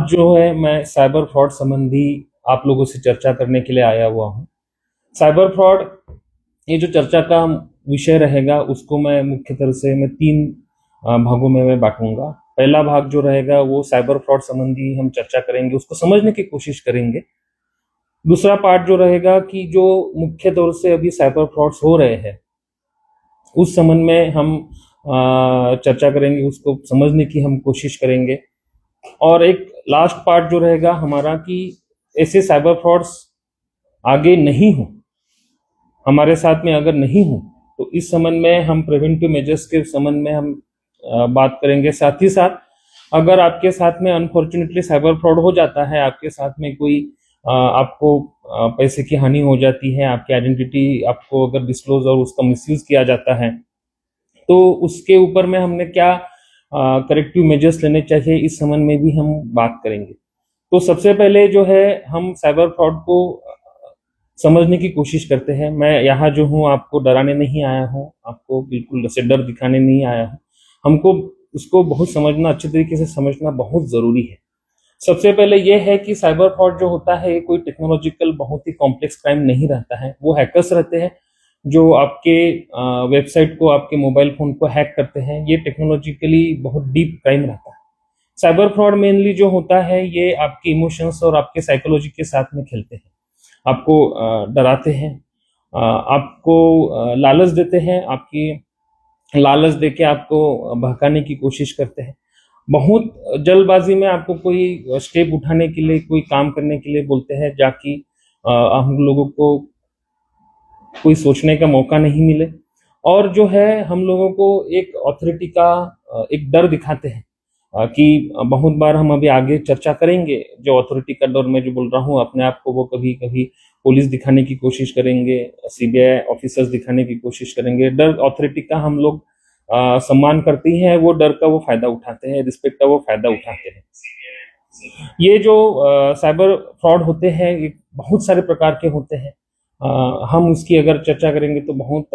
जो है मैं साइबर फ्रॉड संबंधी आप लोगों से चर्चा करने के लिए आया हुआ हूँ। साइबर फ्रॉड ये जो चर्चा का विषय रहेगा उसको मैं मुख्य तरह से मैं तीन भागों में मैं बांटूंगा। पहला भाग जो रहेगा वो साइबर फ्रॉड संबंधी हम चर्चा करेंगे, उसको समझने की कोशिश करेंगे। दूसरा पार्ट जो रहेगा कि जो मुख्य तौर से अभी साइबर फ्रॉड्स हो रहे हैं उस संबंध में हम चर्चा करेंगे, उसको समझने की हम कोशिश करेंगे। और एक लास्ट पार्ट जो रहेगा हमारा कि ऐसे साइबर फ्रॉड्स आगे नहीं हो, हमारे साथ में अगर नहीं हो तो इस संबंध में हम प्रिवेंटिव मेजर्स के संबंध में हम बात करेंगे। साथ ही साथ अगर आपके साथ में अनफॉर्चुनेटली साइबर फ्रॉड हो जाता है, आपके साथ में कोई आपको पैसे की हानि हो जाती है, आपकी आइडेंटिटी आपको अगर डिस्क्लोज और उसका मिसयूज किया जाता है, तो उसके ऊपर में हमने क्या करेक्टिव मेजर्स लेने चाहिए, इस संबंध में भी हम बात करेंगे। तो सबसे पहले जो है हम साइबर फ्रॉड को समझने की कोशिश करते हैं। मैं यहाँ जो हूँ आपको डराने नहीं आया हूँ, आपको बिल्कुल से डर दिखाने नहीं आया हूँ। हमको उसको बहुत समझना, अच्छे तरीके से समझना बहुत जरूरी है। सबसे पहले ये है कि साइबर फ्रॉड जो होता है ये कोई टेक्नोलॉजिकल बहुत ही कॉम्प्लेक्स क्राइम नहीं रहता है। वो हैकर्स रहते हैं जो आपके वेबसाइट को, आपके मोबाइल फोन को हैक करते हैं। ये टेक्नोलॉजिकली बहुत डीप क्राइम रहता है। साइबर फ्रॉड मेनली जो होता है ये आपके इमोशंस और आपके साइकोलॉजी के साथ में खेलते हैं। आपको डराते हैं, आपको लालच देते हैं, आपकी लालच देके आपको बहकाने की कोशिश करते हैं। बहुत जल्दबाजी में आपको कोई स्टेप उठाने के लिए, कोई काम करने के लिए बोलते हैं, जाकि हम लोगों को कोई सोचने का मौका नहीं मिले। और जो है हम लोगों को एक अथॉरिटी का एक डर दिखाते हैं कि बहुत बार हम अभी आगे चर्चा करेंगे। जो अथॉरिटी का डर मैं जो बोल रहा हूँ, अपने आप को वो कभी कभी पुलिस दिखाने की कोशिश करेंगे, सीबीआई ऑफिसर्स दिखाने की कोशिश करेंगे। डर अथॉरिटी का हम लोग सम्मान करते हैं, वो डर का वो फायदा उठाते हैं, रिस्पेक्ट का वो फायदा उठाते हैं। ये जो साइबर फ्रॉड होते हैं ये बहुत सारे प्रकार के होते हैं। हम उसकी अगर चर्चा करेंगे तो बहुत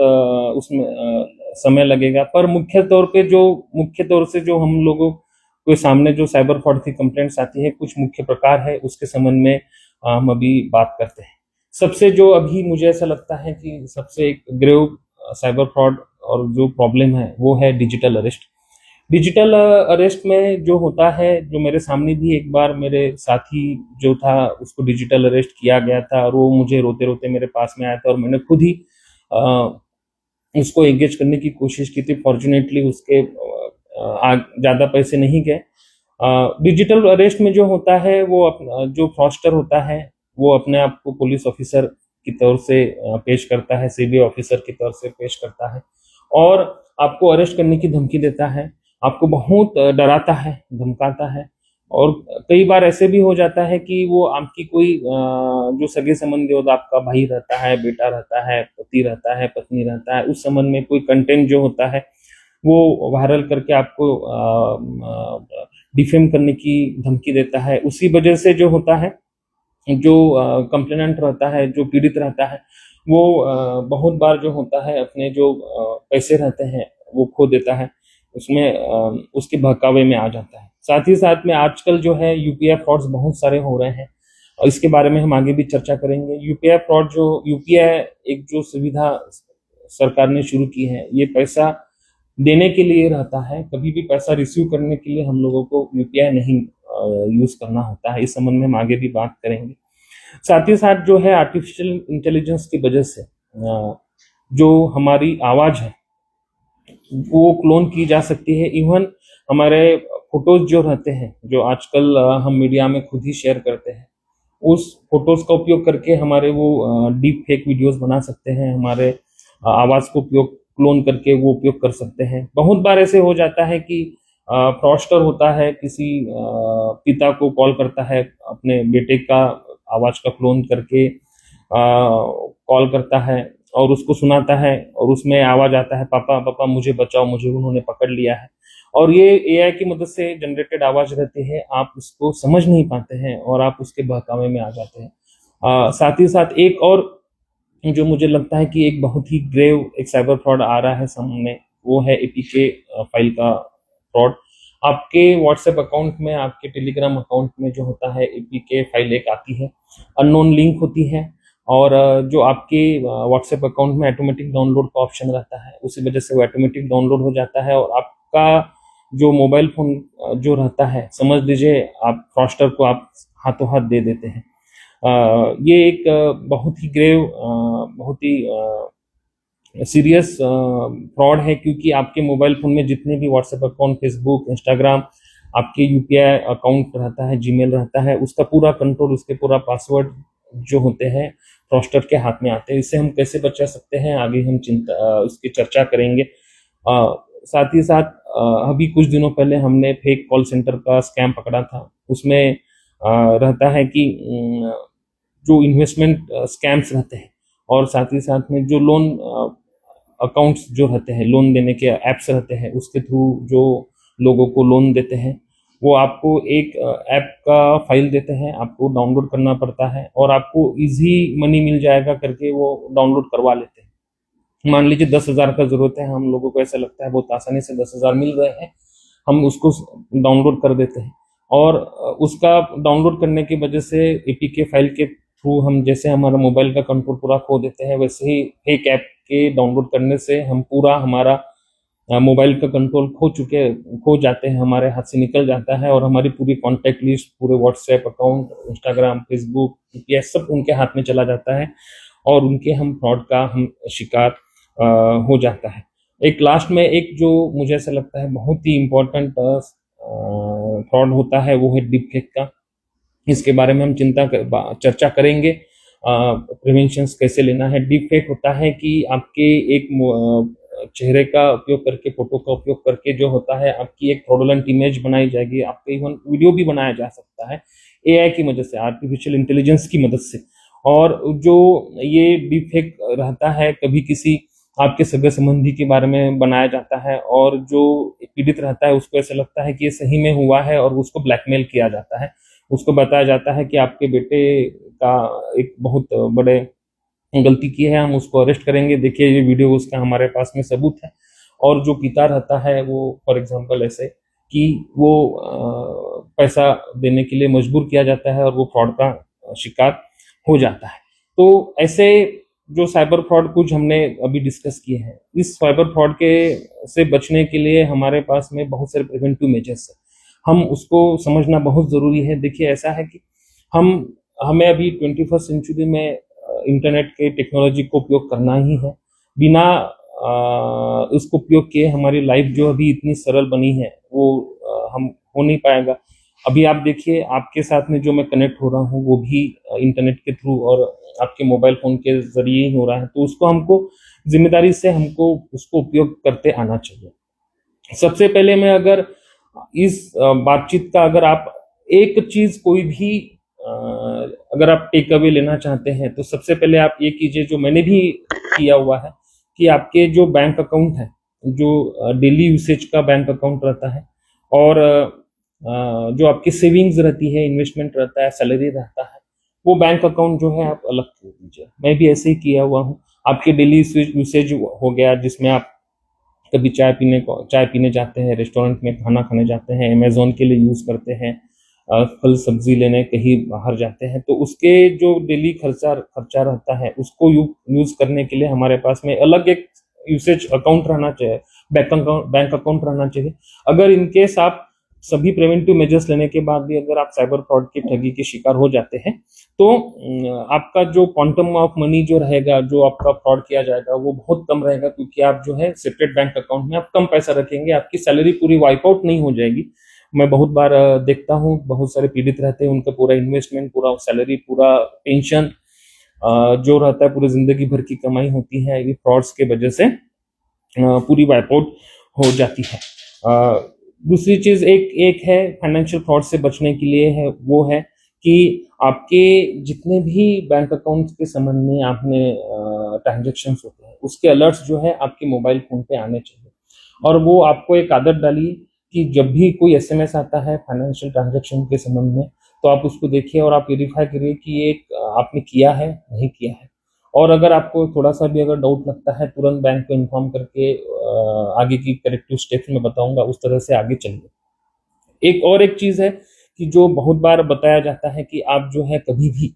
उसमें समय लगेगा। पर मुख्य तौर से जो हम लोगों के सामने जो साइबर फ्रॉड की कंप्लेंट्स आती है, कुछ मुख्य प्रकार है, उसके संबंध में हम अभी बात करते हैं। सबसे जो अभी मुझे ऐसा लगता है कि सबसे एक ग्रेव साइबर फ्रॉड और जो प्रॉब्लम है वो है डिजिटल अरेस्ट। डिजिटल अरेस्ट में जो होता है, जो मेरे सामने भी एक बार मेरे साथी जो था उसको डिजिटल अरेस्ट किया गया था और वो मुझे रोते रोते मेरे पास में आया था और मैंने खुद ही उसको एंगेज करने की कोशिश की थी। फॉर्चुनेटली उसके ज़्यादा पैसे नहीं गए। डिजिटल अरेस्ट में जो होता है वो जो फ्रॉडस्टर होता है वो अपने आप को पुलिस ऑफिसर की तौर से पेश करता है, सीबीआई ऑफिसर की तौर से पेश करता है और आपको अरेस्ट करने की धमकी देता है, आपको बहुत डराता है, धमकाता है। और कई बार ऐसे भी हो जाता है कि वो आपकी कोई जो सगे संबंधी होता, आपका भाई रहता है, बेटा रहता है, पति रहता है, पत्नी रहता है, उस संबंध में कोई कंटेंट जो होता है वो वायरल करके आपको डिफेम करने की धमकी देता है। उसी वजह से जो होता है, जो कंप्लेनेंट रहता है, जो पीड़ित रहता है, वो बहुत बार जो होता है अपने जो पैसे रहते हैं वो खो देता है, उसमें उसके बहकावे में आ जाता है। साथ ही साथ में आजकल जो है यूपीआई फ्रॉड्स बहुत सारे हो रहे हैं और इसके बारे में हम आगे भी चर्चा करेंगे। यूपीआई फ्रॉड, जो यूपीआई एक जो सुविधा सरकार ने शुरू की है, ये पैसा देने के लिए रहता है, कभी भी पैसा रिसीव करने के लिए हम लोगों को यूपीआई नहीं यूज करना होता है। इस संबंध में हम आगे भी बात करेंगे। साथ ही साथ जो है आर्टिफिशियल इंटेलिजेंस की वजह से जो हमारी आवाज है वो क्लोन की जा सकती है। इवन हमारे फोटोज जो रहते हैं, जो आजकल हम मीडिया में खुद ही शेयर करते हैं, उस फोटोज का उपयोग करके हमारे वो डीप फेक वीडियोस बना सकते हैं, हमारे आवाज को उपयोग क्लोन करके वो उपयोग कर सकते हैं। बहुत बार ऐसे हो जाता है कि फ्रॉडस्टर होता है, किसी पिता को कॉल करता है, अपने बेटे का आवाज का क्लोन करके कॉल करता है और उसको सुनाता है और उसमें आवाज आता है, पापा पापा मुझे बचाओ, मुझे उन्होंने पकड़ लिया है। और ये एआई की मदद से जनरेटेड आवाज रहती है, आप उसको समझ नहीं पाते हैं और आप उसके बहकावे में आ जाते हैं। साथ ही साथ एक और जो मुझे लगता है कि एक बहुत ही ग्रेव एक साइबर फ्रॉड आ रहा है सामने, वो है एपीके फाइल का फ्रॉड। आपके व्हाट्सएप अकाउंट में, आपके टेलीग्राम अकाउंट में जो होता है एपीके फाइल एक आती है, अननोन लिंक होती है, और जो आपके व्हाट्सएप अकाउंट में ऑटोमेटिक डाउनलोड का ऑप्शन रहता है, उसी वजह से वो ऑटोमेटिक डाउनलोड हो जाता है, और आपका जो मोबाइल फोन जो रहता है, समझ लीजिए आप फ्रॉस्टर को आप हाथों हाथ दे देते हैं। ये एक बहुत ही ग्रेव, बहुत ही सीरियस फ्रॉड है, क्योंकि आपके मोबाइल फोन में जितने भी व्हाट्सएप अकाउंट, फेसबुक, इंस्टाग्राम, आपके यूपीआई अकाउंट रहता है, जीमेल रहता है, उसका पूरा कंट्रोल, उसके पूरा पासवर्ड जो होते हैं फ्रॉस्टर के हाथ में आते हैं। इससे हम कैसे बचा सकते हैं, आगे हम उसकी चर्चा करेंगे। साथ ही साथ अभी कुछ दिनों पहले हमने फेक कॉल सेंटर का स्कैम पकड़ा था। उसमें रहता है कि जो इन्वेस्टमेंट स्कैम्स रहते हैं, और साथ ही साथ में जो लोन अकाउंट्स जो रहते हैं, लोन देने के ऐप्स रहते हैं, उसके थ्रू जो लोगों को लोन देते हैं, वो आपको एक ऐप का फाइल देते हैं, आपको डाउनलोड करना पड़ता है, और आपको इजी मनी मिल जाएगा करके वो डाउनलोड करवा लेते हैं। मान लीजिए 10,000 का जरूरत है, हम लोगों को ऐसा लगता है बहुत आसानी से 10,000 मिल रहे हैं, हम उसको डाउनलोड कर देते हैं, और उसका डाउनलोड करने की वजह से एपीके फाइल के थ्रू हम, जैसे हमारा मोबाइल का कंट्रोल पूरा खो देते हैं, वैसे ही फेक ऐप के डाउनलोड करने से हम पूरा हमारा मोबाइल का कंट्रोल खो जाते हैं, हमारे हाथ से निकल जाता है, और हमारी पूरी कॉन्टैक्ट लिस्ट, पूरे व्हाट्सएप अकाउंट, इंस्टाग्राम, फेसबुक, ये सब उनके हाथ में चला जाता है, और उनके हम फ्रॉड का हम शिकार हो जाता है। एक लास्ट में एक जो मुझे ऐसा लगता है बहुत ही इम्पोर्टेंट फ्रॉड होता है, वो है डीप फेक का। इसके बारे में हम चर्चा करेंगे, प्रिवेंशंस कैसे लेना है। डीप फेक होता है कि आपके एक चेहरे का उपयोग करके, फोटो का उपयोग करके जो होता है, आपकी एक फ्रॉडुलेंट इमेज बनाई जाएगी, आपका इवन वीडियो भी बनाया जा सकता है एआई की मदद से, आर्टिफिशियल इंटेलिजेंस की मदद से। और जो ये डीप फेक रहता है, कभी किसी आपके सगे संबंधी के बारे में बनाया जाता है, और जो पीड़ित रहता है उसको ऐसा लगता है कि ये सही में हुआ है, और उसको ब्लैकमेल किया जाता है। उसको बताया जाता है कि आपके बेटे का एक बहुत बड़े गलती की है, हम उसको अरेस्ट करेंगे, देखिए ये वीडियो उसका हमारे पास में सबूत है। और जो पिता रहता है वो फॉर एग्जांपल ऐसे कि वो पैसा देने के लिए मजबूर किया जाता है, और वो फ्रॉड का शिकार हो जाता है। तो ऐसे जो साइबर फ्रॉड कुछ हमने अभी डिस्कस किए हैं, इस साइबर फ्रॉड के से बचने के लिए हमारे पास में बहुत सारे प्रिवेंटिव मेजर्स है, हम उसको समझना बहुत ज़रूरी है। देखिए ऐसा है कि हमें अभी 21st सेंचुरी में इंटरनेट के टेक्नोलॉजी को उपयोग करना ही है। बिना उसको उपयोग किए हमारी लाइफ जो अभी इतनी सरल बनी है, वो हम हो नहीं पाएगा। अभी आप देखिए, आपके साथ में जो मैं कनेक्ट हो रहा हूँ वो भी इंटरनेट के थ्रू और आपके मोबाइल फ़ोन के ज़रिए ही हो रहा है, तो उसको हमको ज़िम्मेदारी से हमको उसको उपयोग करते आना चाहिए। सबसे पहले मैं अगर इस बातचीत का, अगर आप एक चीज़ कोई भी अगर आप टेक अवे लेना चाहते हैं, तो सबसे पहले आप ये कीजिए जो मैंने भी किया हुआ है, कि आपके जो बैंक अकाउंट है, जो डेली यूसेज का बैंक अकाउंट रहता है, और जो आपकी सेविंग्स रहती है, इन्वेस्टमेंट रहता है, सैलरी रहता है, वो बैंक अकाउंट जो है आप अलग कर दीजिए। मैं भी ऐसे ही किया हुआ हूँ। आपके डेली यूसेज हो गया, जिसमें आप कभी चाय पीने जाते हैं, रेस्टोरेंट में खाना खाने जाते हैं, अमेज़न के लिए यूज़ करते हैं, फल सब्जी लेने कहीं बाहर जाते हैं, तो उसके जो डेली खर्चा रहता है, उसको यूज़ करने के लिए हमारे पास में अलग एक यूसेज अकाउंट रहना चाहिए, बैंक अकाउंट रहना चाहिए। अगर इनकेस आप सभी प्रिवेंटिव मेजर्स लेने के बाद भी अगर आप साइबर फ्रॉड की ठगी के शिकार हो जाते हैं, तो आपका जो क्वांटम ऑफ मनी जो रहेगा, जो आपका फ्रॉड किया जाएगा, वो बहुत कम रहेगा, क्योंकि आप जो है सेपरेट बैंक अकाउंट में आप कम पैसा रखेंगे, आपकी सैलरी पूरी वाइप आउट नहीं हो जाएगी। मैं बहुत बार देखता हूँ, बहुत सारे पीड़ित रहते हैं, उनका पूरा इन्वेस्टमेंट, पूरा सैलरी, पूरा पेंशन जो रहता है, पूरी जिंदगी भर की कमाई होती है, ये फ्रॉड्स के वजह से पूरी वाइप आउट हो जाती है। दूसरी चीज एक है फाइनेंशियल फ्रॉड से बचने के लिए है, वो है कि आपके जितने भी बैंक अकाउंट के संबंध में आपने ट्रांजेक्शन्स होते हैं, उसके अलर्ट्स जो है आपके मोबाइल फोन पे आने चाहिए। और वो आपको एक आदत डालिए कि जब भी कोई एसएमएस आता है फाइनेंशियल ट्रांजेक्शन के संबंध में, तो आप उसको देखिए और आप वेरीफाई करिए कि ये आपने किया है, नहीं किया है। और अगर आपको थोड़ा सा भी अगर डाउट लगता है, तुरंत बैंक को इन्फॉर्म करके आगे की करेक्टिव स्टेप्स में बताऊंगा, उस तरह से आगे चलिए। एक चीज है कि जो बहुत बार बताया जाता है कि आप जो है कभी भी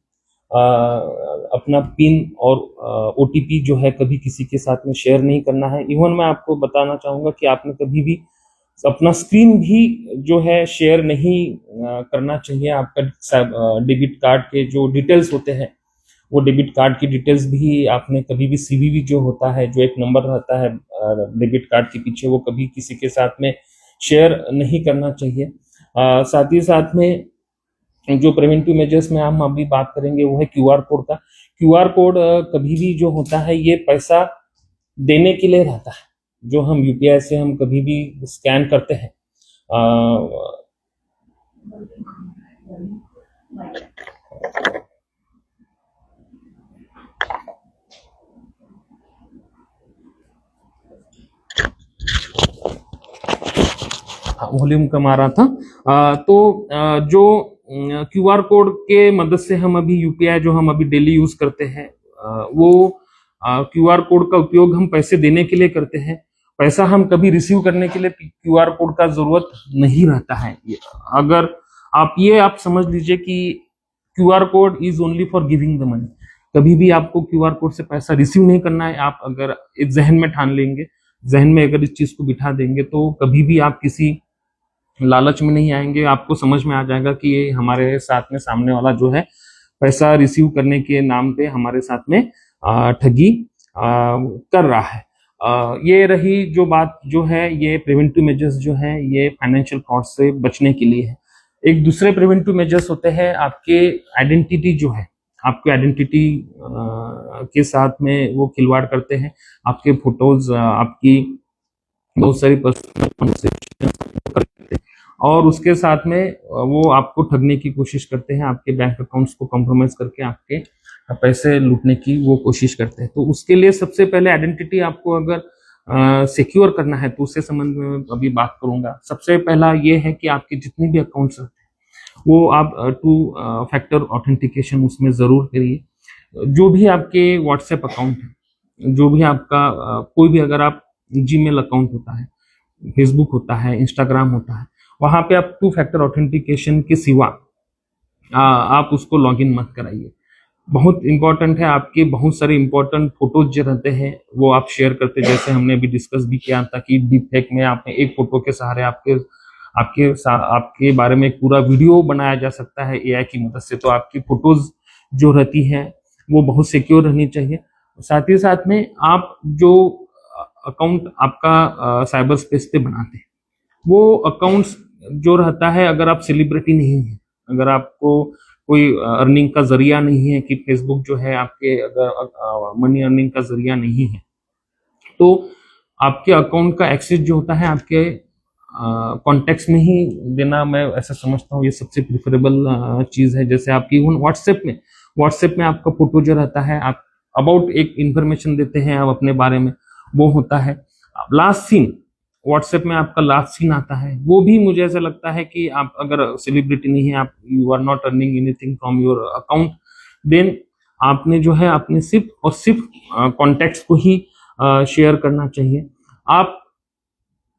अपना पिन और ओटीपी जो है कभी किसी के साथ में शेयर नहीं करना है। इवन मैं आपको बताना चाहूंगा कि आपने कभी भी अपना स्क्रीन भी जो है शेयर नहीं करना चाहिए। आपका डेबिट कार्ड के जो डिटेल्स होते हैं, वो डेबिट कार्ड की डिटेल्स भी आपने कभी भी सीवीवी जो होता है, जो एक नंबर रहता है डेबिट कार्ड के पीछे, वो कभी किसी के साथ में शेयर नहीं करना चाहिए। साथ ही साथ में जो प्रिवेंटिव मेजर्स में हम अभी बात करेंगे वो है क्यूआर कोड का। क्यूआर कोड कभी भी जो होता है ये पैसा देने के लिए रहता है। जो हम यूपीआई से हम कभी भी स्कैन करते हैं, वॉल्यूम कम आ रहा था। जो क्यूआर कोड के मदद से हम अभी यूपीआई जो हम अभी डेली यूज करते हैं, वो क्यूआर कोड का उपयोग हम पैसे देने के लिए करते हैं। पैसा हम कभी रिसीव करने के लिए क्यूआर कोड का जरूरत नहीं रहता है। अगर आप समझ लीजिए कि QR code is only for giving the money. कभी भी आपको क्यूआर कोड से पैसा रिसीव नहीं करना है। आप अगर एक जहन में ठान लेंगे, जहन में अगर इस चीज को बिठा देंगे, तो कभी भी आप किसी लालच में नहीं आएंगे। आपको समझ में आ जाएगा कि ये हमारे साथ में सामने वाला जो है पैसा रिसीव करने के नाम पे हमारे साथ में ठगी कर रहा है। ये रही जो बात जो है, ये प्रिवेंटिव मेजर्स जो है ये फाइनेंशियल फ्रॉड से बचने के लिए है। एक दूसरे प्रिवेंटिव मेजर्स होते हैं आपके आइडेंटिटी जो है, आपके आइडेंटिटी के साथ में वो खिलवाड़ करते हैं। आपके फोटोज, आपकी बहुत सारी पर्सनल और उसके साथ में वो आपको ठगने की कोशिश करते हैं। आपके बैंक अकाउंट्स को कॉम्प्रोमाइज करके आपके पैसे लूटने की वो कोशिश करते हैं। तो उसके लिए सबसे पहले आइडेंटिटी आपको अगर सिक्योर करना है, तो उससे संबंध में अभी बात करूंगा। सबसे पहला ये है कि आपके जितने भी अकाउंट्स रहते हैं वो आप 2 फैक्टर ऑथेंटिकेशन उसमें जरूर करिए। जो भी आपके व्हाट्सएप अकाउंट है, जो भी आपका कोई भी, अगर आप जीमेल अकाउंट होता है, फेसबुक होता है, इंस्टाग्राम होता है, वहां पे आप 2 फैक्टर ऑथेंटिकेशन के सिवा आप उसको लॉगिन मत कराइए। बहुत इंपॉर्टेंट है। आपके बहुत सारे इंपॉर्टेंट फोटोज जो रहते हैं वो आप शेयर करते, जैसे हमने अभी डिस्कस भी किया था कि डीप फेक में आपने एक फोटो के सहारे आपके बारे में एक पूरा वीडियो बनाया जा सकता है एआई की मदद से। तो आपकी फोटोज जो रहती है वो बहुत सिक्योर रहनी चाहिए। साथ ही साथ में आप जो अकाउंट आपका साइबर स्पेस पे बनाते हैं, वो अकाउंट्स जो रहता है, अगर आप सेलिब्रिटी नहीं है, अगर आपको कोई अर्निंग का जरिया नहीं है कि फेसबुक जो है आपके अगर मनी अर्निंग का जरिया नहीं है, तो आपके अकाउंट का एक्सेस जो होता है आपके कॉन्टेक्ट्स में ही देना, मैं ऐसा समझता हूँ ये सबसे प्रिफरेबल चीज है। जैसे आपकी व्हाट्सएप में आपका फोटो जो रहता है, आप अबाउट एक इंफॉर्मेशन देते हैं आप अपने बारे में, वो होता है। लास्ट सीन, व्हाट्सएप में आपका लास्ट सीन आता है, वो भी मुझे ऐसा लगता है कि आप अगर सेलिब्रिटी नहीं है, आप you are not earning anything from your account, then आपने जो है आपने सिर्फ और सिर्फ कॉन्टेक्ट्स को ही शेयर करना चाहिए। आप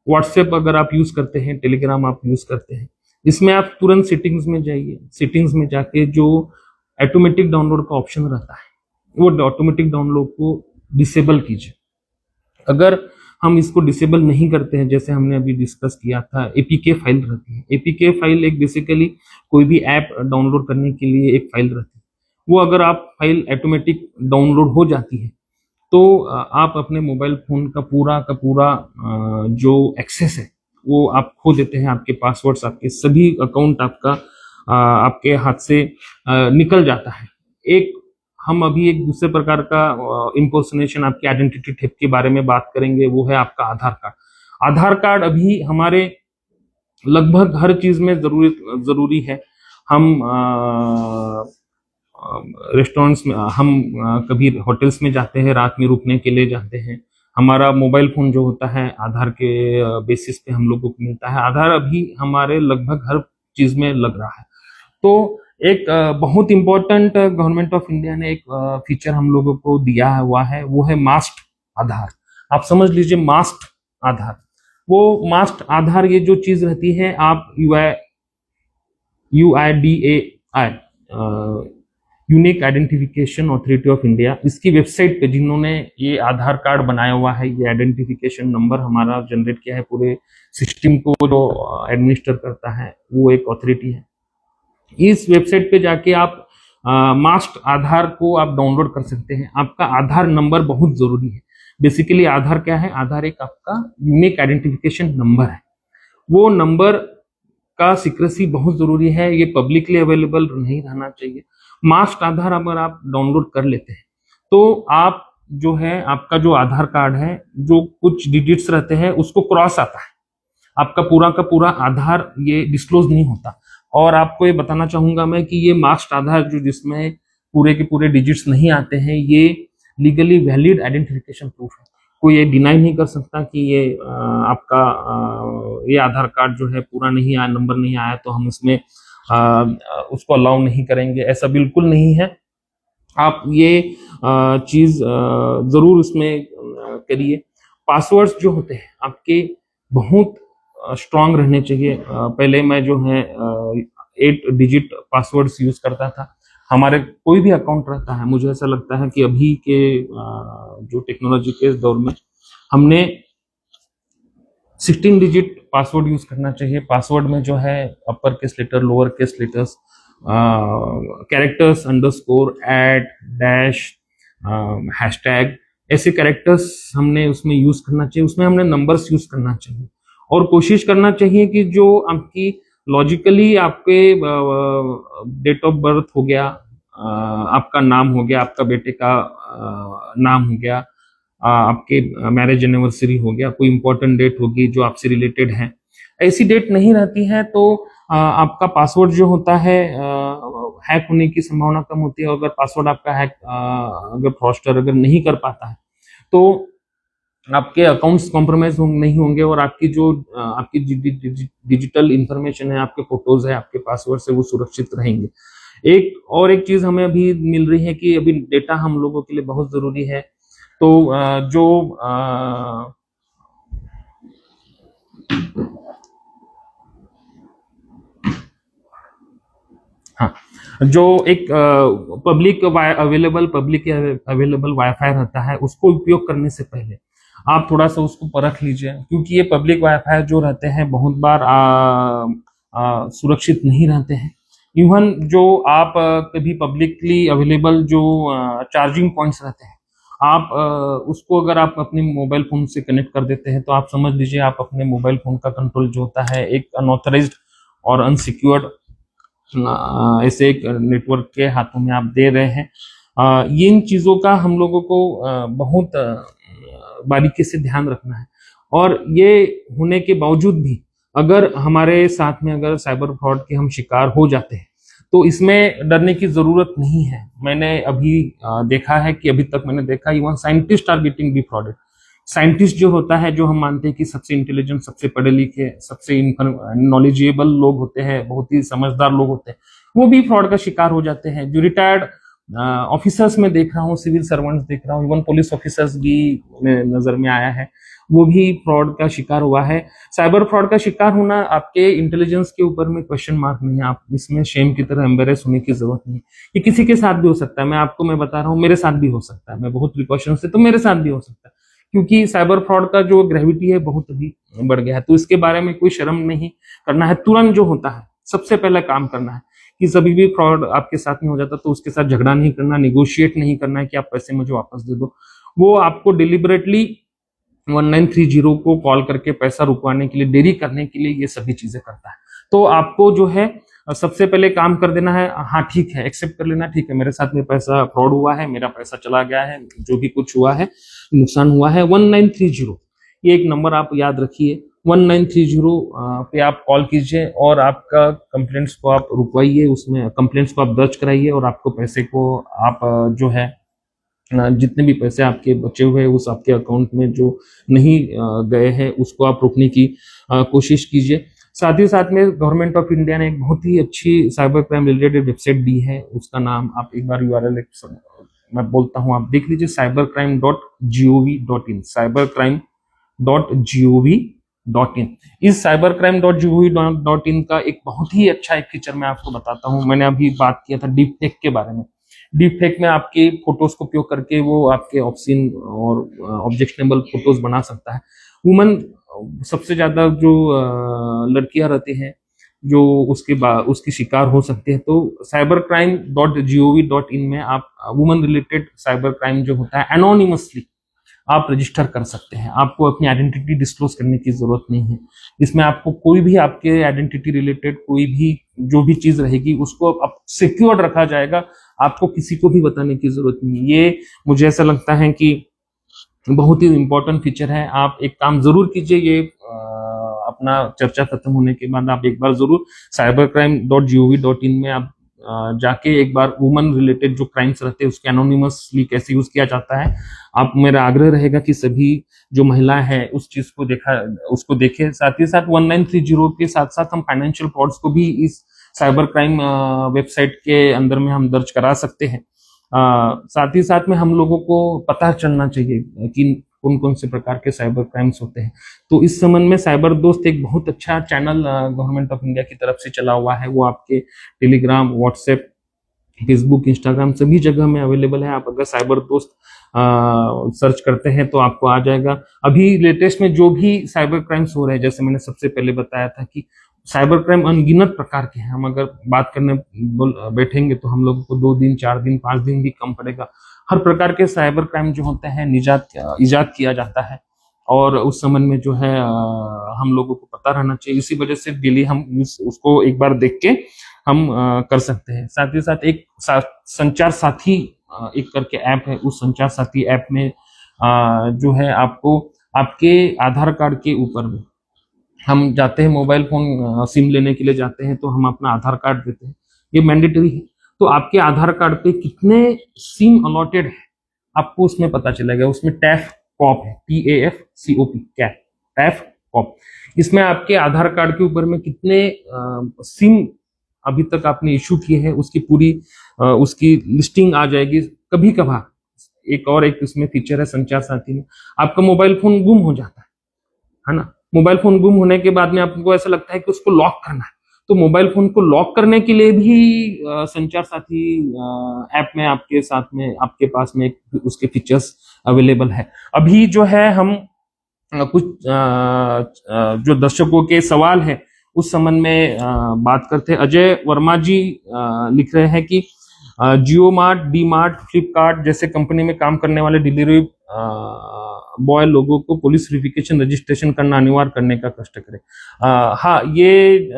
व्हाट्सएप अगर आप यूज करते हैं, टेलीग्राम आप यूज करते हैं, इसमें आप तुरंत सेटिंग्स में जाइए। सेटिंग्स में जाके जो ऑटोमेटिक डाउनलोड का ऑप्शन रहता है, वो ऑटोमेटिक डाउनलोड को डिसेबल कीजिए। अगर हम इसको डिसेबल नहीं करते हैं, जैसे हमने अभी डिस्कस किया था, एपीके फाइल रहती है। एपीके फाइल एक बेसिकली कोई भी ऐप डाउनलोड करने के लिए एक फाइल रहती है। वो अगर आप फाइल ऑटोमेटिक डाउनलोड हो जाती है, तो आप अपने मोबाइल फोन का पूरा जो एक्सेस है वो आप खो देते हैं। आपके पासवर्ड्स, आपके सभी अकाउंट आपके हाथ से निकल जाता है। हम अभी एक दूसरे प्रकार का इम्पर्सनेशन, आपकी आइडेंटिटी थेफ्ट के बारे में बात करेंगे, वो है आपका आधार कार्ड। आधार कार्ड अभी हमारे लगभग हर चीज में जरूरी है। हम रेस्टोरेंट्स में, हम कभी होटल्स में जाते हैं, रात में रुकने के लिए जाते हैं, हमारा मोबाइल फोन जो होता है आधार के बेसिस पे हम लोगों को मिलता है। आधार अभी हमारे लगभग हर चीज में लग रहा है। तो एक बहुत इंपॉर्टेंट गवर्नमेंट ऑफ इंडिया ने एक फीचर हम लोगों को दिया हुआ है, वो है मास्क आधार। आप समझ लीजिए मास्क आधार। वो मास्ट आधार ये जो चीज रहती है, आप UIDAI unique identification authority of India, इसकी वेबसाइट पे जिन्होंने ये आधार कार्ड बनाया हुआ है, ये आइडेंटिफिकेशन नंबर हमारा जनरेट किया है, पूरे सिस्टम को जो एडमिनिस्टर करता है वो एक अथॉरिटी है। इस वेबसाइट पे जाके आप मास्ट आधार को आप डाउनलोड कर सकते हैं। आपका आधार नंबर बहुत जरूरी है। बेसिकली आधार क्या है? आधार एक आपका यूनिक आइडेंटिफिकेशन नंबर है। वो नंबर का सीक्रेसी बहुत जरूरी है, ये पब्लिकली अवेलेबल नहीं रहना चाहिए। मास्ट आधार अगर आप डाउनलोड कर लेते हैं तो आप जो है, आपका जो आधार कार्ड है, जो कुछ डिजिट्स रहते हैं उसको क्रॉस आता है, आपका पूरा का पूरा आधार ये डिस्क्लोज नहीं होता। और आपको ये बताना चाहूंगा मैं कि ये मास्ट आधार जो जिसमें पूरे के पूरे डिजिट्स नहीं आते हैं, ये लीगली वैलिड आइडेंटिफिकेशन प्रूफ है। कोई ये डिनाई नहीं कर सकता कि ये आपका ये आधार कार्ड जो है पूरा नहीं आया, नंबर नहीं आया तो हम इसमें उसको अलाउ नहीं करेंगे, ऐसा बिल्कुल नहीं है। आप ये चीज जरूर इसमें करिए। पासवर्ड्स जो होते हैं आपके बहुत स्ट्रांग रहने चाहिए। पहले मैं जो है 8 डिजिट पासवर्ड्स यूज करता था। हमारे कोई भी अकाउंट रहता है, मुझे ऐसा लगता है कि अभी के जो टेक्नोलॉजी के इस दौर में हमने 16 डिजिट पासवर्ड यूज करना चाहिए। पासवर्ड में जो है upper case letter, lower case letters, characters, underscore, at, dash, hashtag, ऐसे कैरेक्टर्स हमने उसमें यूज करना चाहिए। उसमें हमने नंबर्स यूज करना चाहिए और कोशिश करना चाहिए कि जो आपकी लॉजिकली आपके डेट ऑफ बर्थ हो गया, आपका नाम हो गया, आपका बेटे का नाम हो गया, आपके मैरिज एनिवर्सरी हो गया, कोई इंपॉर्टेंट डेट होगी जो आपसे रिलेटेड है, ऐसी डेट नहीं रहती है तो आपका पासवर्ड जो होता है हैक होने की संभावना कम होती है। अगर पासवर्ड आपका हैक अगर फ्रॉस्टर अगर नहीं कर पाता है तो आपके अकाउंट्स कॉम्प्रोमाइज नहीं होंगे और आपकी जो आपकी डिजिटल इंफॉर्मेशन है, आपके फोटोज है, आपके पासवर्ड से वो सुरक्षित रहेंगे। एक चीज हमें अभी मिल रही है कि अभी डेटा हम लोगों के लिए बहुत जरूरी है। तो जो एक पब्लिक अवेलेबल वाईफाई रहता है, उसको उपयोग करने से पहले आप थोड़ा सा उसको परख लीजिए, क्योंकि ये पब्लिक वाईफाई जो रहते हैं बहुत बार सुरक्षित नहीं रहते हैं। इवन जो आप कभी पब्लिकली अवेलेबल जो चार्जिंग पॉइंट्स रहते हैं, आप उसको अगर आप अपने मोबाइल फोन से कनेक्ट कर देते हैं तो आप समझ लीजिए आप अपने मोबाइल फोन का कंट्रोल जो होता है एक अनऑथराइज्ड और अनसिक्योर्ड ऐसे एक नेटवर्क के हाथों में आप दे रहे हैं। इन चीजों का हम लोगों को बहुत बारीकी से ध्यान रखना है। और ये होने के बावजूद भी अगर हमारे साथ में अगर साइबर फ्रॉड के हम शिकार हो जाते हैं तो इसमें डरने की जरूरत नहीं है। मैंने अभी देखा है कि अभी तक मैंने देखा even scientist are getting defrauded. Scientist जो होता है, जो हम मानते हैं कि सबसे इंटेलिजेंट, सबसे पढ़े लिखे, सबसे नॉलेजेबल लोग होते हैं, बहुत ही समझदार लोग होते हैं, वो भी फ्रॉड का शिकार हो जाते हैं। जो रिटायर्ड ऑफिसर्स में देख रहा हूँ, सिविल सर्वेंट्स देख रहा हूँ, इवन पुलिस ऑफिसर्स भी नजर में आया है, वो भी फ्रॉड का शिकार हुआ है। साइबर फ्रॉड का शिकार होना आपके इंटेलिजेंस के ऊपर में क्वेश्चन मार्क नहीं है, आप इसमें शेम की तरह एम्बेरेस होने की जरूरत नहीं है। ये किसी के साथ भी हो सकता है, मैं बता रहा हूँ, मेरे साथ भी हो सकता है। मैं बहुत प्रिकॉशन से, तो मेरे साथ भी हो सकता है, क्योंकि साइबर फ्रॉड का जो ग्रेविटी है बहुत अभी बढ़ गया है। तो इसके बारे में कोई शर्म नहीं करना है। तुरंत जो होता है सबसे पहले काम करना है कि कभी भी फ्रॉड आपके साथ में हो जाता तो उसके साथ झगड़ा नहीं करना, निगोशिएट नहीं करना है कि आप पैसे मुझे वापस दे दो। वो आपको डिलिबरेटली 1930 को कॉल करके पैसा रुकवाने के लिए, देरी करने के लिए ये सभी चीजें करता है। तो आपको जो है सबसे पहले काम कर देना है, हाँ ठीक है, एक्सेप्ट कर लेना, ठीक है मेरे साथ में पैसा फ्रॉड हुआ है, मेरा पैसा चला गया है, जो भी कुछ हुआ है, नुकसान हुआ है। 1930 ये एक नंबर आप याद रखिए, 1930 पे आप कॉल कीजिए और आपका कंप्लेंट्स को आप रुकवाइए, उसमें कंप्लेंट्स को आप दर्ज कराइए और आपको पैसे को आप जो है जितने भी पैसे आपके बचे हुए हैं उस आपके अकाउंट में जो नहीं गए हैं उसको आप रोकने की कोशिश कीजिए। साथ ही साथ में गवर्नमेंट ऑफ इंडिया ने एक बहुत ही अच्छी साइबर क्राइम रिलेटेड वेबसाइट दी है, उसका नाम आप एक बार URL मैं बोलता हूं, आप देख लीजिए, cybercrime.gov.in, cybercrime.gov.in। इस cybercrime.gov.in का एक बहुत ही अच्छा एक फीचर मैं आपको बताता हूँ। मैंने अभी बात किया था डीप फेक के बारे में। डीप फेक में आपके फोटोज को उपयोग करके वो आपके ऑब्ससीन और ऑब्जेक्शनेबल फोटोज बना सकता है। वुमन सबसे ज्यादा जो लड़कियां रहती हैं जो उसकी शिकार हो सकती है। तो cybercrime.gov.in में आप वुमन रिलेटेड साइबर क्राइम जो होता है एनोनिमसली आप रजिस्टर कर सकते हैं। आपको अपनी आइडेंटिटी डिस्क्लोज करने की जरूरत नहीं है। इसमें आपको कोई भी आपके आइडेंटिटी रिलेटेड कोई भी जो भी चीज रहेगी उसको अब सिक्योर्ड रखा जाएगा। आपको किसी को भी बताने की जरूरत नहीं है। ये मुझे ऐसा लगता है कि बहुत ही इंपॉर्टेंट फीचर है। आप एक काम जरूर कीजिए, ये अपना चर्चा खत्म होने के बाद आप एक बार जरूर cybercrime.gov.in में आप जाके एक बार वुमन रिलेटेड जो क्राइम्स रहते हैं उसके एनोनिमसली कैसे यूज किया जाता है, आप मेरा आग्रह रहेगा कि सभी जो महिला है उस चीज को उसको देखें। साथ ही साथ 1930 के साथ साथ हम फाइनेंशियल फ्रॉड्स को भी इस साइबर क्राइम वेबसाइट के अंदर में हम दर्ज करा सकते हैं। साथ ही साथ में हम लोगों को पता चलना चाहिए कि कौन कौन से प्रकार के साइबर क्राइम्स होते हैं। तो इस संबंध में साइबर दोस्त एक बहुत अच्छा चैनल गवर्नमेंट ऑफ इंडिया की तरफ से चला हुआ है। वो आपके टेलीग्राम, व्हाट्सएप, फेसबुक, इंस्टाग्राम सभी जगह में अवेलेबल है। आप अगर साइबर दोस्त सर्च करते हैं तो आपको आ जाएगा। अभी लेटेस्ट में जो भी साइबर क्राइम्स हो रहे हैं, जैसे मैंने सबसे पहले बताया था कि साइबर क्राइम अनगिनत प्रकार के हैं। हम अगर बात करने बैठेंगे तो हम लोगों को 2 दिन, 4 दिन, 5 दिन भी कम पड़ेगा। हर प्रकार के साइबर क्राइम जो होते हैं इजाद किया जाता है और उस संबंध में जो है हम लोगों को पता रहना चाहिए। इसी वजह से डेली हम उसको एक बार देख के हम कर सकते हैं। साथ ही साथ एक संचार साथी एक करके ऐप है। उस संचार साथी ऐप में जो है आपको आपके आधार कार्ड के ऊपर में हम जाते हैं, मोबाइल फोन सिम लेने के लिए जाते हैं तो हम अपना आधार कार्ड देते हैं, ये मैंडेटरी है। तो आपके आधार कार्ड पे कितने सिम अलॉटेड है आपको उसमें पता चलेगा। उसमें टैफ कॉप है, TAFCOP, टैफ कॉप। इसमें आपके आधार कार्ड के ऊपर में कितने सिम अभी तक आपने इशू किए हैं उसकी पूरी उसकी लिस्टिंग आ जाएगी। कभी कभार एक इसमें फीचर है संचार साथी में, आपका मोबाइल फोन गुम हो जाता है ना। मोबाइल फोन गुम होने के बाद में आपको ऐसा लगता है कि उसको लॉक करना है, तो मोबाइल फोन को लॉक करने के लिए भी संचार साथी ऐप में आपके साथ में आपके पास में उसके फीचर्स अवेलेबल है। अभी जो है हम कुछ जो दर्शकों के सवाल है उस संबंध में बात करते हैं। अजय वर्मा जी लिख रहे हैं कि जियो मार्ट, डी मार्ट, फ्लिपकार्ट जैसे कंपनी में काम करने वाले डिलीवरी बॉय लोगों को पुलिस वेरिफिकेशन रजिस्ट्रेशन करना अनिवार्य करने का कष्ट करें। हाँ, ये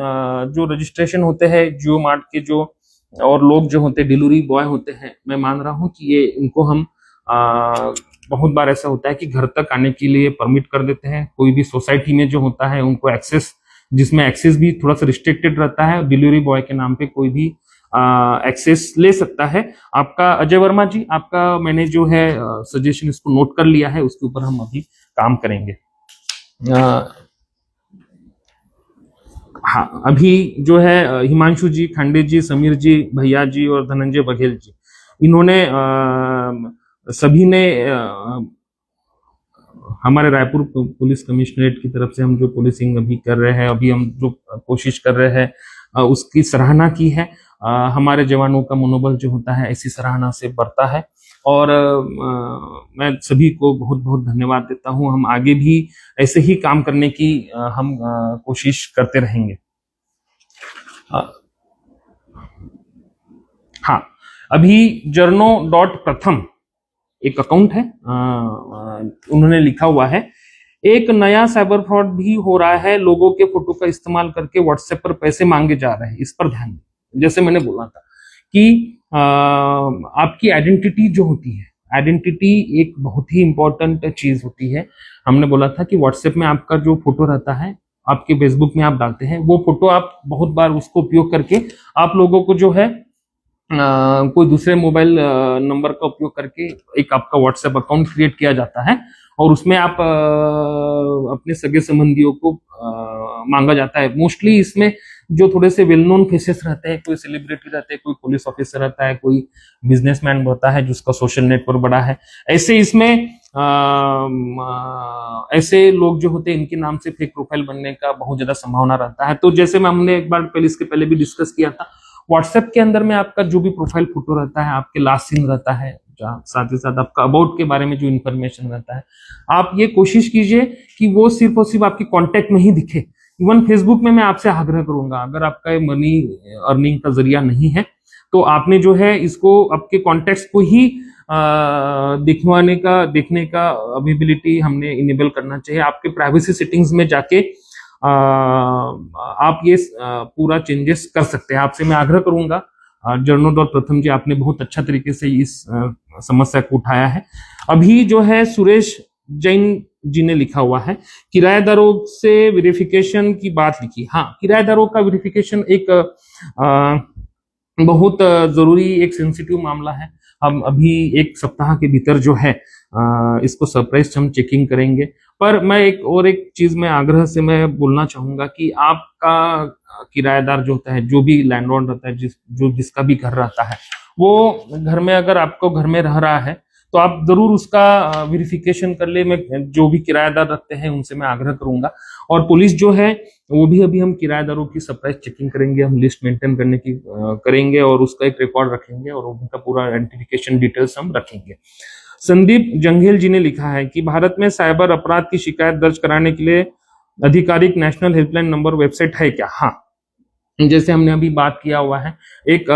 जो रजिस्ट्रेशन होते हैं जियो मार्ट के जो और लोग जो होते हैं डिलीवरी बॉय होते हैं, मैं मान रहा हूँ कि ये इनको हम बहुत बार ऐसा होता है कि घर तक आने के लिए परमिट कर देते हैं। कोई भी सोसाइटी में जो होता है उनको एक्सेस, जिसमें एक्सेस भी थोड़ा सा रिस्ट्रिक्टेड रहता है, डिलीवरी बॉय के नाम पे कोई भी एक्सेस ले सकता है। आपका अजय वर्मा जी, आपका मैंने जो है सजेशन इसको नोट कर लिया है, उसके ऊपर हम अभी काम करेंगे। हाँ, अभी जो है हिमांशु जी, खांडे जी, समीर जी, भैया जी और धनंजय बघेल जी, इन्होंने सभी ने हमारे रायपुर पुलिस कमिश्नरेट की तरफ से हम जो पुलिसिंग अभी कर रहे हैं, अभी हम जो कोशिश कर रहे हैं उसकी सराहना की है। हमारे जवानों का मनोबल जो होता है ऐसी सराहना से बढ़ता है और मैं सभी को बहुत बहुत धन्यवाद देता हूं। हम आगे भी ऐसे ही काम करने की हम कोशिश करते रहेंगे। हाँ, अभी जर्नो.प्रथम एक अकाउंट है, उन्होंने लिखा हुआ है, एक नया साइबर फ्रॉड भी हो रहा है, लोगों के फोटो का इस्तेमाल करके व्हाट्सएप पर पैसे मांगे जा रहे हैं, इस पर ध्यान दें। जैसे मैंने बोला था कि आपकी आइडेंटिटी जो होती है, आइडेंटिटी एक बहुत ही इंपॉर्टेंट चीज होती है। हमने बोला था कि व्हाट्सएप में आपका जो फोटो रहता है, आपके फेसबुक में आप डालते हैं, वो फोटो आप बहुत बार उसको उपयोग करके आप लोगों को जो है कोई दूसरे मोबाइल नंबर का उपयोग करके एक आपका व्हाट्सएप अकाउंट क्रिएट किया जाता है और उसमें आप अपने सगे संबंधियों को मांगा जाता है। मोस्टली इसमें जो थोड़े से वेल नोन फेसेस रहते हैं, कोई सेलिब्रिटी रहते हैं, कोई पुलिस ऑफिसर रहता है, कोई बिजनेसमैन होता है जिसका सोशल नेटवर्क बड़ा है। ऐसे इसमें ऐसे लोग जो होते हैं इनके नाम से फेक प्रोफाइल बनने का बहुत ज्यादा संभावना रहता है। तो जैसे मैं हमने एक बार पहले इसके पहले भी डिस्कस किया था, व्हाट्सएप के अंदर में आपका जो भी प्रोफाइल फोटो रहता है, आपके लास्ट सीन रहता है, साथ ही साथ आपका अबाउट के बारे में जो इन्फॉर्मेशन रहता है, आप ये कोशिश कीजिए कि वो सिर्फ और सिर्फ आपके कांटेक्ट में ही दिखे। इवन फेसबुक में मैं आपसे आग्रह करूंगा, अगर आपका ये मनी अर्निंग का जरिया नहीं है तो आपने जो है इसको आपके कॉन्टेक्ट्स को ही देखने का अवेलेबिलिटी हमने इनेबल करना चाहिए। आपके प्राइवेसी सेटिंग्स में जाके आप ये पूरा चेंजेस कर सकते हैं। आपसे मैं आग्रह करूंगा, जर्नोद और प्रथम जी, आपने बहुत अच्छा तरीके से इस समस्या को उठाया है। अभी जो है सुरेश जैन जी ने लिखा हुआ है, किराएदारों से वेरिफिकेशन की बात लिखी। हाँ, किराएदारों का वेरिफिकेशन एक बहुत जरूरी, एक सेंसिटिव मामला है। हम अभी एक सप्ताह के भीतर जो है इसको सरप्राइज हम चेकिंग करेंगे। पर मैं एक चीज में आग्रह से मैं बोलना चाहूंगा कि आपका किराएदार जो होता है, जो भी लैंडलॉर्ड रहता है, जिसका भी घर रहता है, वो घर में अगर आपको घर में रह रहा है तो आप जरूर उसका वेरिफिकेशन कर ले। मैं जो भी किराएदार रखते हैं उनसे मैं आग्रह करूंगा। और पुलिस जो है वो भी अभी हम किराएदारों की सरप्राइज चेकिंग करेंगे, हम लिस्ट मेंटेन करने की करेंगे और उसका एक रिकॉर्ड रखेंगे और उनका पूरा आइडेंटिफिकेशन डिटेल्स हम रखेंगे। संदीप जंघेल जी ने लिखा है कि भारत में साइबर अपराध की शिकायत दर्ज कराने के लिए आधिकारिक नेशनल हेल्पलाइन नंबर वेबसाइट है क्या? हाँ, जैसे हमने अभी बात किया हुआ है, एक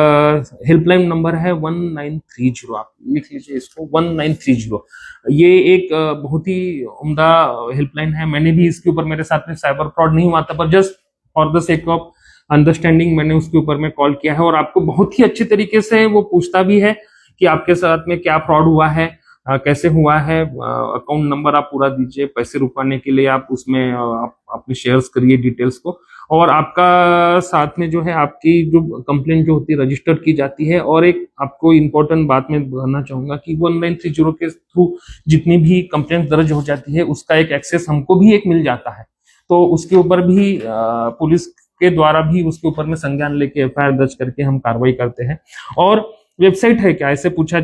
हेल्पलाइन नंबर है 1930, आप लिख लीजिए इसको, 1930। ये एक बहुत ही उम्दा हेल्पलाइन है। मैंने भी इसके ऊपर, मेरे साथ में साइबर फ्रॉड नहीं हुआ था, पर just for the sake of understanding मैंने उसके ऊपर में कॉल किया है और आपको बहुत ही अच्छे तरीके से वो पूछता भी है कि आपके साथ में क्या फ्रॉड हुआ है, कैसे हुआ है, अकाउंट नंबर आप पूरा दीजिए, पैसे रुकाने के लिए आप उसमें आप अपने शेयर्स करिए डिटेल्स को, और आपका साथ में जो है आपकी जो कंप्लेंट जो होती है रजिस्टर की जाती है। और एक आपको इम्पोर्टेंट बात मैं बताना चाहूंगा कि 1930 के थ्रू जितनी भी कंप्लेंट दर्ज हो जाती है उसका एक एक्सेस हमको भी एक मिल जाता है, तो उसके ऊपर भी पुलिस के द्वारा भी उसके ऊपर में संज्ञान लेके एफआईआर दर्ज करके हम कार्रवाई करते हैं। और वेबसाइट है क्या, ऐसे पूछा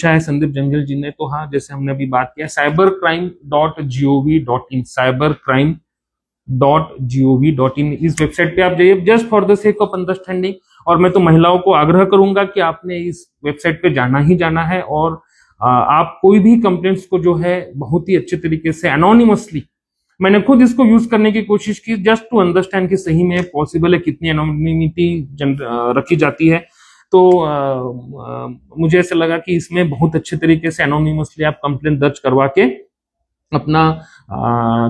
है संदीप जंगल जी ने। तो हाँ, जैसे हमने अभी बात किया, cybercrime.gov.in, cybercrime.gov.in, इस वेबसाइट पे आप जाइए just for the sake of understanding. और मैं तो महिलाओं को आग्रह करूंगा कि आपने इस वेबसाइट पे जाना ही जाना है और आप कोई भी कंप्लेंट्स को जो है बहुत ही अच्छे तरीके से एनोनिमसली, मैंने खुद इसको यूज करने की कोशिश की जस्ट टू अंडरस्टैंड कि सही में पॉसिबल है, कितनी एनोनिमिटी रखी जाती है। तो मुझे ऐसा लगा कि इसमें बहुत अच्छे तरीके से एनोनिमसली आप कंप्लेंट दर्ज करवा के अपना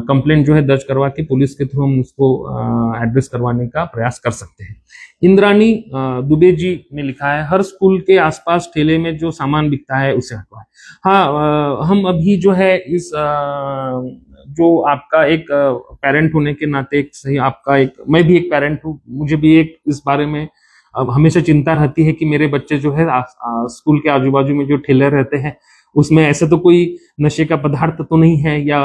कंप्लेंट जो है दर्ज करवा के पुलिस के थ्रू हम उसको एड्रेस करवाने का प्रयास कर सकते हैं। इंद्रानी दुबे जी ने लिखा है, हर स्कूल के आसपास ठेले में जो सामान बिकता है उसे हटवाएं। हाँ, हम अभी जो है इस जो आपका एक पेरेंट होने के नाते, एक सही आपका एक, मैं भी एक पेरेंट हूँ, मुझे भी एक इस बारे में अब हमेशा चिंता रहती है कि मेरे बच्चे जो है स्कूल के आजू बाजू में जो ठेले रहते हैं उसमें ऐसे तो कोई नशे का पदार्थ तो नहीं है या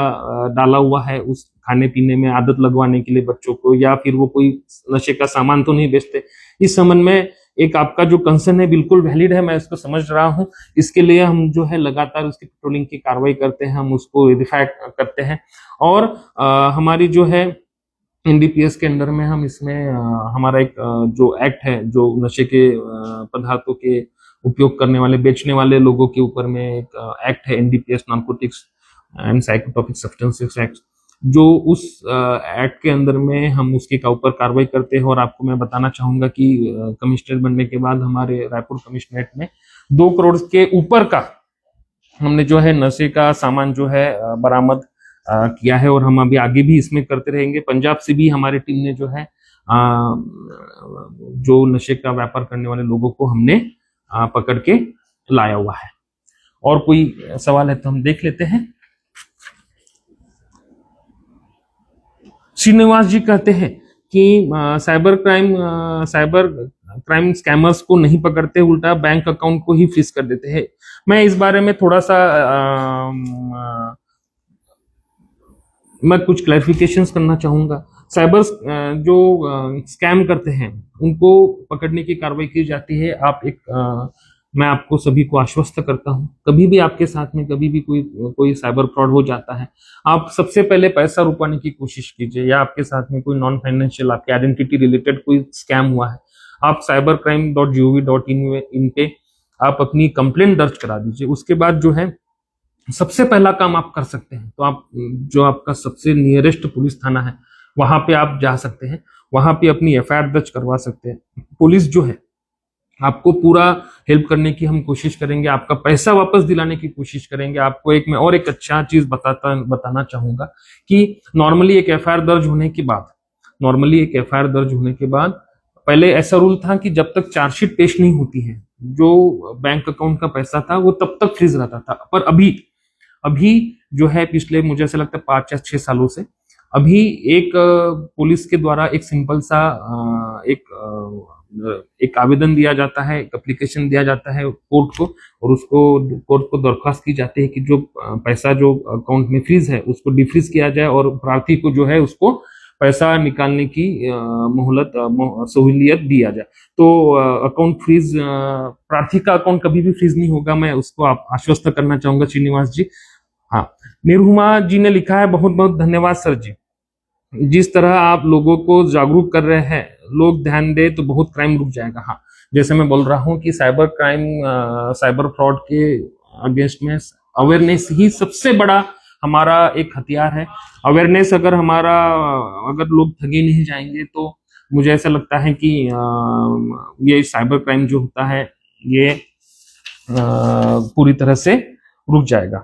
डाला हुआ है उस खाने पीने में आदत लगवाने के लिए बच्चों को, या फिर वो कोई नशे का सामान तो नहीं बेचते। इस संबंध में एक आपका जो कंसर्न है बिल्कुल वैलिड है, मैं इसको समझ रहा हूँ। इसके लिए हम जो है लगातार उसकी पेट्रोलिंग की कार्रवाई करते हैं, हम उसको वेरीफाई करते हैं और हमारी जो है एनडीपीएस के अंडर में हम इसमें हमारा एक जो एक्ट है, जो नशे के पदार्थों के उपयोग करने वाले, बेचने वाले लोगों के ऊपर में एक एक्ट है, NDPS narcotics and psychotropic substances act, जो उस एक्ट के अंदर में हम उसके ऊपर कार्रवाई करते हैं। और आपको मैं बताना चाहूंगा कि कमिश्नर बनने के बाद हमारे रायपुर कमिश्नरेट में 2 करोड़ के ऊपर का हमने जो है नशे का सामान जो है बरामद किया है और हम अभी आगे भी इसमें करते रहेंगे। पंजाब से भी हमारी टीम ने जो है जो नशे का व्यापार करने वाले लोगों को हमने पकड़ के लाया हुआ है। और कोई सवाल है तो हम देख लेते हैं। श्रीनिवास जी कहते हैं कि साइबर क्राइम स्कैमर्स को नहीं पकड़ते, उल्टा बैंक अकाउंट को ही फ्रीज कर देते हैं। मैं इस बारे में थोड़ा सा मैं कुछ क्लैरिफिकेशंस करना चाहूंगा। साइबर जो स्कैम करते हैं उनको पकड़ने की कार्रवाई की जाती है। आप एक मैं आपको सभी को आश्वस्त करता हूं, कभी भी आपके साथ में कभी भी कोई कोई साइबर फ्रॉड हो जाता है, आप सबसे पहले पैसा रुकाने की कोशिश कीजिए, या आपके साथ में कोई नॉन फाइनेंशियल आपके आइडेंटिटी रिलेटेड कोई स्कैम हुआ है, आप cybercrime.gov.in पे आप अपनी कंप्लेंट दर्ज करा दीजिए। उसके बाद जो है सबसे पहला काम आप कर सकते हैं, तो आप जो आपका सबसे नियरेस्ट पुलिस थाना है वहां पे आप जा सकते हैं, वहां पे अपनी एफआईआर दर्ज करवा सकते हैं। पुलिस जो है आपको पूरा हेल्प करने की हम कोशिश करेंगे, आपका पैसा वापस दिलाने की कोशिश करेंगे। आपको एक मैं और एक अच्छा चीज बताना चाहूंगा कि नॉर्मली एक एफआईआर दर्ज होने के बाद पहले ऐसा रूल था कि जब तक चार्जशीट पेश नहीं होती है, जो बैंक अकाउंट का पैसा था वो तब तक फ्रीज रहता था। पर अभी अभी जो है पिछले मुझे ऐसा लगता है 5 या 6 सालों से अभी एक पुलिस के द्वारा एक सिंपल सा एक आवेदन दिया जाता है, एक एप्लीकेशन दिया जाता है कोर्ट को, और उसको कोर्ट को दरख्वास्त की जाती है कि जो पैसा जो अकाउंट में फ्रीज है उसको डिफ्रीज किया जाए और प्रार्थी को जो है उसको पैसा निकालने की मोहलत सहूलियत दिया जाए। तो अकाउंट फ्रीज प्रार्थी का अकाउंट कभी भी फ्रीज नहीं होगा, मैं उसको आप आश्वस्त करना चाहूंगा श्रीनिवास जी। हाँ, निरुमा जी ने लिखा है, बहुत बहुत धन्यवाद सर जी, जिस तरह आप लोगों को जागरूक कर रहे हैं, लोग ध्यान दे तो बहुत क्राइम रुक जाएगा। हाँ, जैसे मैं बोल रहा हूँ कि साइबर फ्रॉड के अगेंस्ट में अवेयरनेस ही सबसे बड़ा हमारा एक हथियार है। अवेयरनेस अगर लोग ठगे नहीं जाएंगे तो मुझे ऐसा लगता है कि ये साइबर क्राइम जो होता है ये पूरी तरह से रुक जाएगा।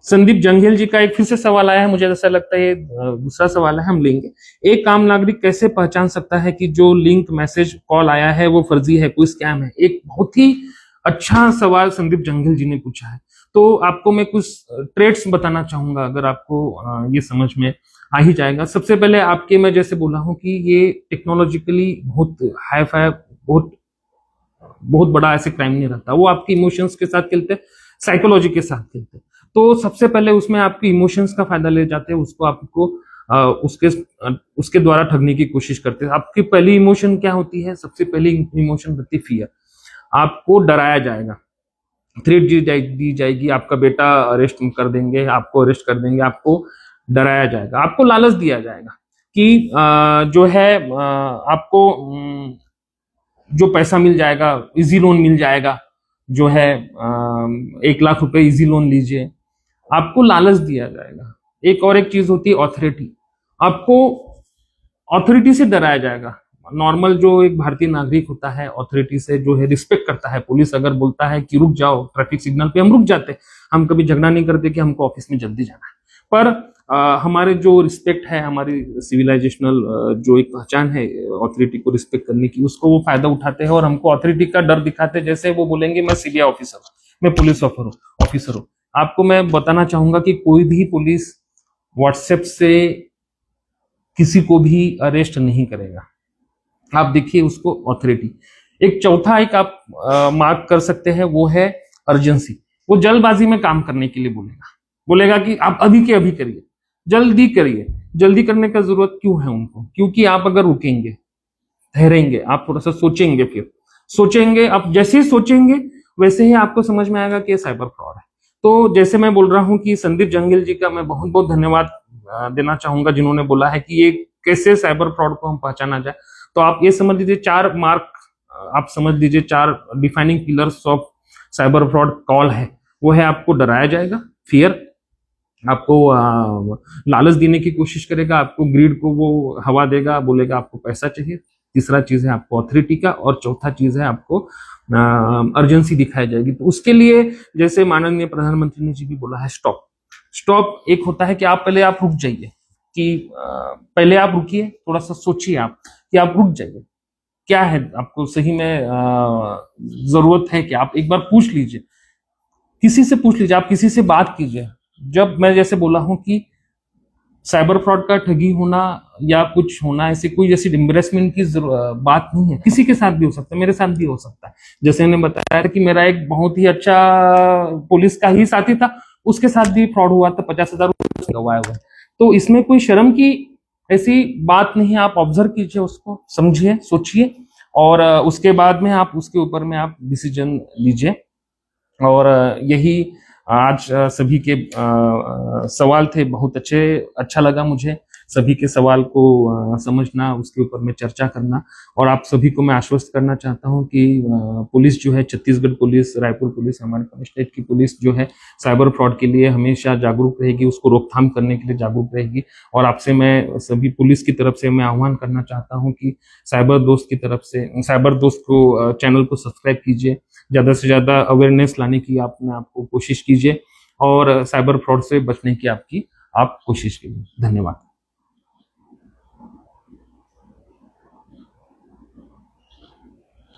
संदीप जंगेल जी का एक फिर से सवाल आया है, मुझे ऐसा लगता है ये दूसरा सवाल है, हम लेंगे। एक आम नागरिक कैसे पहचान सकता है कि जो लिंक मैसेज कॉल आया है वो फर्जी है, कोई स्कैम है? एक बहुत ही अच्छा सवाल संदीप जंगेल जी ने पूछा है। तो आपको मैं कुछ ट्रेड्स बताना चाहूंगा, अगर आपको ये समझ में आ ही जाएगा। सबसे पहले आपके मैं जैसे बोला हूं कि ये टेक्नोलॉजिकली बहुत हाई फाई बहुत बड़ा ऐसे क्राइम नहीं रहता, वो आपके इमोशंस के साथ खेलते हैं, साइकोलॉजी के साथ खेलते हैं। तो सबसे पहले उसमें आपके इमोशंस का फायदा ले जाते हैं, उसको आपको उसके द्वारा ठगने की कोशिश करते हैं। आपकी पहली इमोशन क्या होती है? सबसे पहली इमोशन होती है फियर। आपको डराया जाएगा, थ्रेट दी जाएगी, आपका बेटा अरेस्ट कर देंगे, आपको अरेस्ट कर देंगे, आपको डराया जाएगा, आपको लालच दिया जाएगा कि जो है आपको जो पैसा मिल जाएगा, इजी लोन मिल जाएगा, जो है 1 लाख रुपए इजी लोन लीजिए, आपको लालच दिया जाएगा। एक चीज होती है ऑथोरिटी, आपको ऑथोरिटी से डराया जाएगा। नॉर्मल जो एक भारतीय नागरिक होता है ऑथोरिटी से जो है रिस्पेक्ट करता है। पुलिस अगर बोलता है कि रुक जाओ ट्रैफिक सिग्नल पे, हम रुक जाते, हम कभी झगड़ा नहीं करते कि हमको ऑफिस में जल्दी जाना है। पर हमारे जो रिस्पेक्ट है, हमारी सिविलाइजेशनल जो एक पहचान है ऑथोरिटी को रिस्पेक्ट करने की, उसको वो फायदा उठाते हैं और हमको ऑथोरिटी का डर दिखाते हैं। जैसे वो बोलेंगे मैं सीबीआई ऑफिसर हूँ, मैं पुलिस ऑफिसर हूँ। आपको मैं बताना चाहूंगा कि कोई भी पुलिस व्हाट्सएप से किसी को भी अरेस्ट नहीं करेगा। आप देखिए उसको ऑथोरिटी। एक चौथा एक आप मार्क कर सकते हैं, वो है अर्जेंसी। वो जल्दबाजी में काम करने के लिए बोलेगा कि आप अभी के अभी करिए, जल्दी करिए। जल्दी करने का जरूरत क्यों है उनको? क्योंकि आप अगर रुकेंगे, ठहरेंगे, आप थोड़ा सा सोचेंगे, फिर सोचेंगे, आप जैसे ही सोचेंगे वैसे ही आपको समझ में आएगा कि ये साइबर फ्रॉड है। तो जैसे मैं बोल रहा हूं कि संदीप जंगेल जी का मैं बहुत बहुत धन्यवाद देना चाहूंगा, जिन्होंने बोला है कि ये कैसे साइबर फ्रॉड को हम पहचाना जाए। तो आप ये समझ लीजिए 4 मार्क, आप समझ लीजिए 4 defining pillars of cyber fraud call है। वो है आपको डराया जाएगा, फियर, आपको लालच देने की कोशिश करेगा, आपको ग्रीड को वो हवा देगा, बोलेगा आपको पैसा चाहिए। तीसरा चीज है आपको ऑथोरिटी का, और चौथा चीज है आपको अर्जेंसी दिखाई जाएगी। तो उसके लिए जैसे माननीय प्रधानमंत्री ने जी भी बोला है, स्टॉप एक होता है कि आप पहले आप रुक जाइए, कि पहले आप रुकिए, थोड़ा सा सोचिए आप कि आप रुक जाइए, क्या है आपको सही में जरूरत है कि आप एक बार पूछ लीजिए, किसी से पूछ लीजिए, आप किसी से बात कीजिए। जब मैं जैसे बोला हूं कि साइबर फ्रॉड का ठगी होना या कुछ होना ऐसी कोई ऐसी एम्बेरसमेंट की बात नहीं है, किसी के साथ भी हो सकता है, मेरे साथ भी हो सकता है। जैसे मैंने बताया कि मेरा एक बहुत ही अच्छा पुलिस का ही साथी था, उसके साथ भी फ्रॉड हुआ था, 50,000 रुपये गवाए हुए। तो इसमें कोई शर्म की ऐसी बात नहीं है। आप ऑब्जर्व कीजिए, उसको समझिए, सोचिए, और उसके बाद में आप उसके ऊपर में आप डिसीजन लीजिए। और यही आज सभी के सवाल थे, बहुत अच्छा लगा मुझे सभी के सवाल को समझना, उसके ऊपर में चर्चा करना। और आप सभी को मैं आश्वस्त करना चाहता हूं कि पुलिस जो है, छत्तीसगढ़ पुलिस, रायपुर पुलिस, हमारे कमिश्नरेट की पुलिस जो है, साइबर फ्रॉड के लिए हमेशा जागरूक रहेगी, उसको रोकथाम करने के लिए जागरूक रहेगी। और आपसे मैं सभी पुलिस की तरफ से मैं आह्वान करना चाहता हूं कि साइबर दोस्त की तरफ से, साइबर दोस्त को चैनल को सब्सक्राइब कीजिए, ज्यादा से ज्यादा अवेयरनेस लाने की आपको कोशिश कीजिए, और साइबर फ्रॉड से बचने की आप कोशिश कीजिए। धन्यवाद।